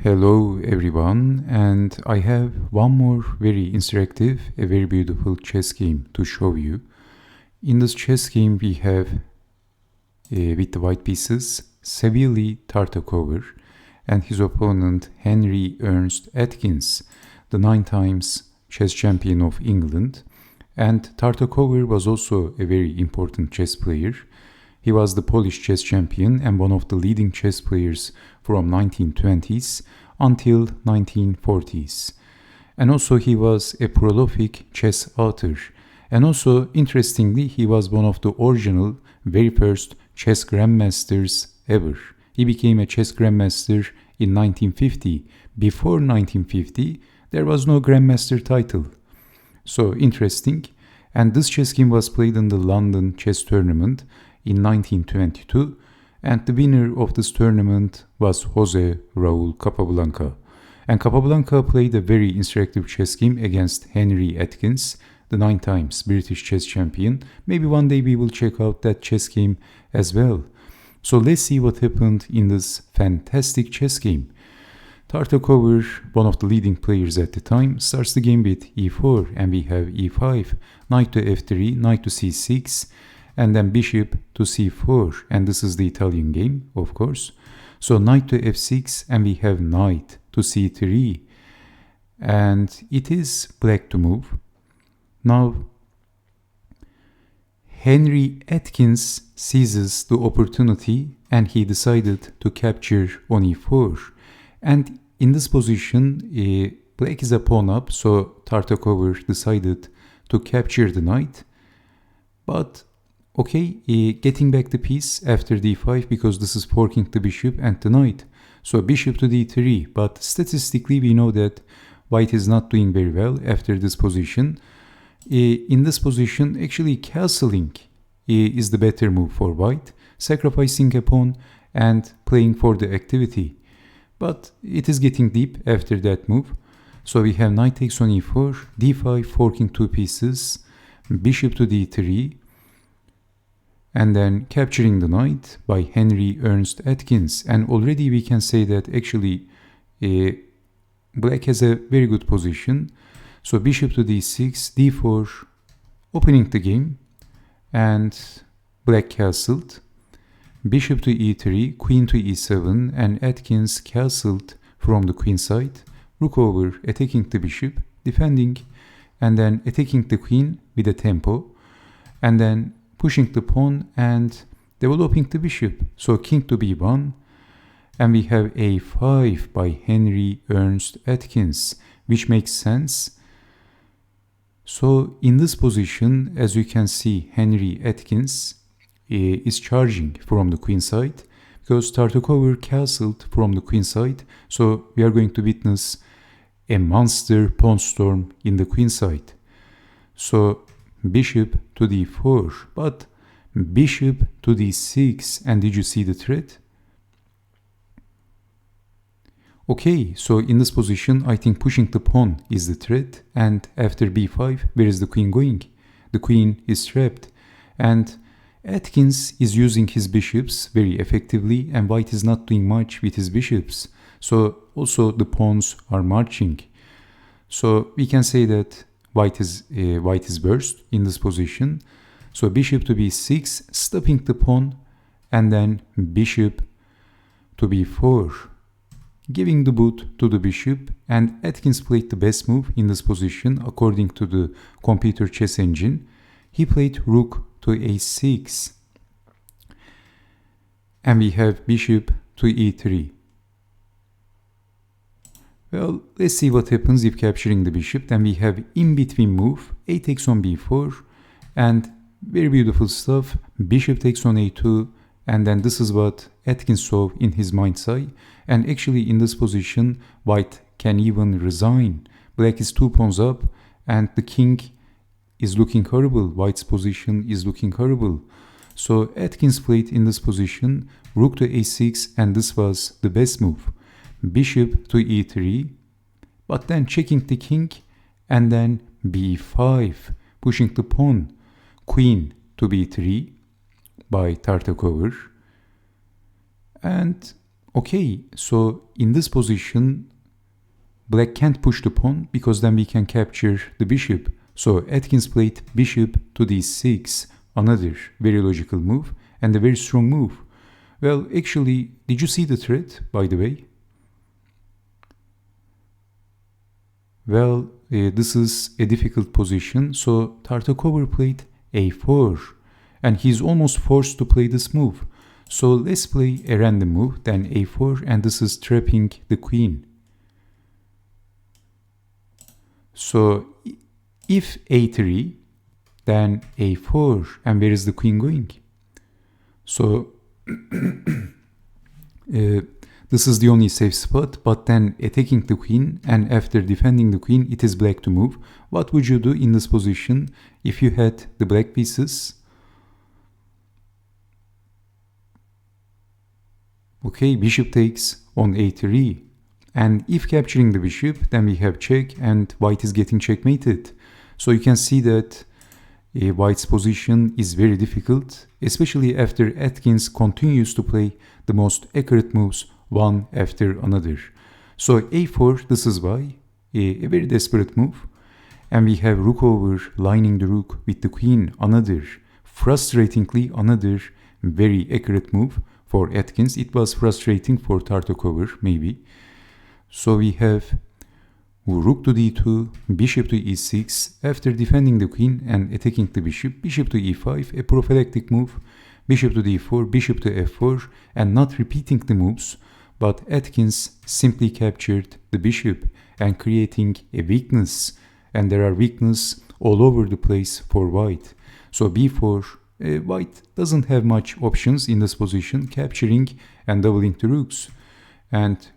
Hello everyone, and I have one more very interactive, a very beautiful chess game to show you. In this chess game we have, with the white pieces, Savielly Tartakower and his opponent Ernest Atkins, the 9 times chess champion of England. And Tartakower was also a very important chess player. He was the Polish chess champion and one of the leading chess players from 1920s until 1940s. And also he was a prolific chess author. And also, interestingly, he was one of the original, very first chess grandmasters ever. He became a chess grandmaster in 1950. Before 1950, there was no grandmaster title. So interesting. And this chess game was played in the London chess tournament in 1922, and the winner of this tournament was Jose Raul Capablanca. And Capablanca played a very interactive chess game against Ernest Atkins, the 9 times British chess champion. Maybe one day we will check out that chess game as well. So let's see what happened in this fantastic chess game. Tartakower, one of the leading players at the time, starts the game with e4, and we have e5, knight to f3, knight to c6, and then bishop to c4, and this is the Italian game, of course. So knight to f6, and we have knight to c3, and it is black to move. Now Ernest Atkins seizes the opportunity and he decided to capture on e4, and in this position black is a pawn up, so Tartakower decided to capture the knight. But okay, getting back the piece after d5, because this is forking the bishop and the knight. So bishop to d3, but statistically we know that white is not doing very well after this position. In this position, actually castling is the better move for white, sacrificing a pawn and playing for the activity. But it is getting deep after that move. So we have knight takes on e4, d5 forking 2 pieces, bishop to d3, and then capturing the knight by Ernest Atkins. And already we can say that actually black has a very good position. So bishop to d6, d4, opening the game, and black castled. Bishop to e3, queen to e7, and Atkins castled from the queen side. Rook over, attacking the bishop, defending, and then attacking the queen with a tempo, and then pushing the pawn and developing the bishop. So king to b1, and we have a5 by Ernest Atkins, which makes sense. So in this position, as you can see, Ernest Atkins is charging from the queen side, because Tartakower castled from the queen side. So we are going to witness a monster pawn storm in the queen side. So bishop to d4, but bishop to d6, and did you see the threat? Okay, so in this position, I think pushing the pawn is the threat, and after b5, where is the queen going? The queen is trapped, and Atkins is using his bishops very effectively, and white is not doing much with his bishops. So also the pawns are marching. So we can say that white is worst in this position. So bishop to b6, stopping the pawn, and then bishop to b4, giving the boot to the bishop. And Atkins played the best move in this position according to the computer chess engine. He played rook to a6, and we have bishop to e3. Well, let's see what happens if capturing the bishop. Then we have in-between move, a takes on b4, and very beautiful stuff, bishop takes on a2, and then this is what Atkins saw in his mind's eye. And actually in this position, white can even resign. Black is 2 pawns up, and the king is looking horrible. White's position is looking horrible. So Atkins played in this position, rook to a6, and this was the best move. Bishop to e3, but then checking the king, and then b5, pushing the pawn. Queen to b3 by Tartakower. And Okay, so in this position, black can't push the pawn because then we can capture the bishop. So Atkins played bishop to d6, another very logical move and a very strong move. Well, actually, did you see the threat, by the way? Well, this is a difficult position, so Tartakower played a4, and he's almost forced to play this move. So let's play a random move, then a4, and this is trapping the queen. So if a3, then a4, and where is the queen going? So this is the only safe spot, but then attacking the queen, and after defending the queen, it is black to move. What would you do in this position if you had the black pieces? Okay, bishop takes on a3. And if capturing the bishop, then we have check, and white is getting checkmated. So you can see that white's position is very difficult, especially after Atkins continues to play the most accurate moves one after another. So a4, this is why, a very desperate move. And we have rook over, lining the rook with the queen, another, frustratingly another very accurate move for Atkins. It was frustrating for Tartakower, maybe. So we have rook to d2, bishop to e6, after defending the queen and attacking the bishop, bishop to e5, a prophylactic move, bishop to d4, bishop to f4, and not repeating the moves, but Atkins simply captured the bishop and creating a weakness, and there are weaknesses all over the place for white. So b4, white doesn't have much options in this position, capturing and doubling the rooks. And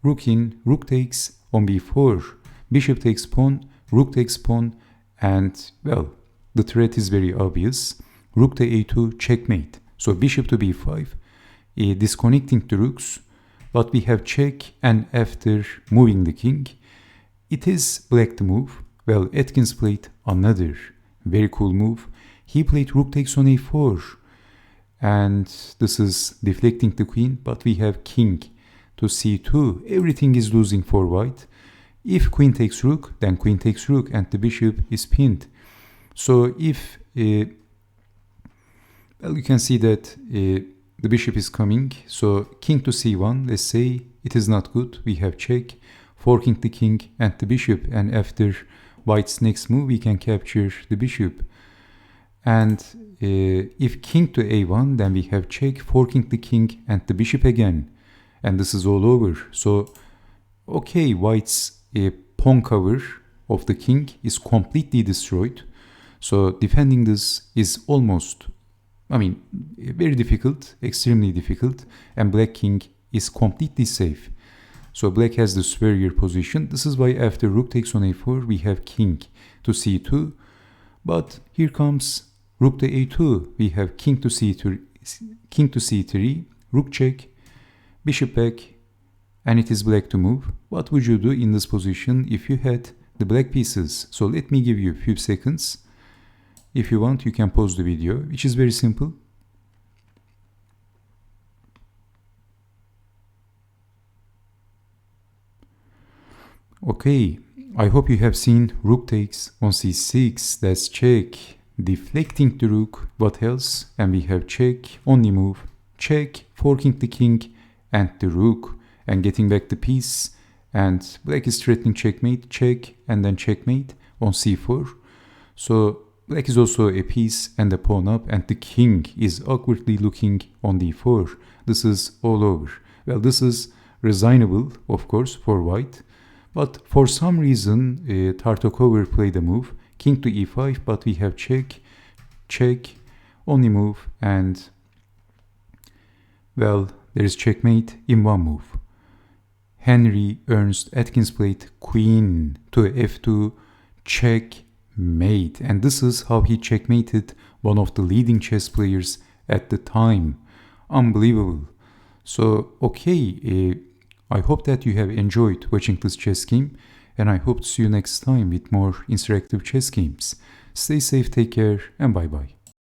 rook in, rook takes on b4, bishop takes pawn, rook takes pawn, and, well, the threat is very obvious. Rook to a2, checkmate. So bishop to b5, disconnecting the rooks, but we have check, and after moving the king, it is black to move. Well, Atkins played another very cool move. He played rook takes on a4, and this is deflecting the queen, but we have king to c2. Everything is losing for white. If queen takes rook, then queen takes rook, and the bishop is pinned. So if, well, you can see that the bishop is coming. So king to c1, let's say it is not good. We have check, forking the king and the bishop, and after white's next move, we can capture the bishop. And if king to a1, then we have check, forking the king and the bishop again. And this is all over. So, okay, white's pawn cover of the king is completely destroyed. So defending this is almost, very difficult, extremely difficult. And black king is completely safe. So black has the superior position. This is why after rook takes on a4, we have king to c2. But here comes rook to a2. We have king to c3, rook check, bishop back, and it is black to move. What would you do in this position if you had the black pieces? So let me give you a few seconds. If you want, you can pause the video, which is very simple. Okay, I hope you have seen rook takes on c6, that's check, deflecting the rook, what else? And we have check, only move, check, forking the king and the rook, and getting back the piece, and black is threatening checkmate, check, and then checkmate on c4. So black is also a piece and a pawn up, and the king is awkwardly looking on d4. This is all over. Well, this is resignable, of course, for white. But for some reason, Tartakower played a move, king to e5, but we have check, check, only move, and, well, there is checkmate in one move. Ernest Atkins played queen to f2, checkmate, and this is how he checkmated one of the leading chess players at the time. Unbelievable. So, okay, I hope that you have enjoyed watching this chess game, and I hope to see you next time with more interactive chess games. Stay safe, take care, and bye bye.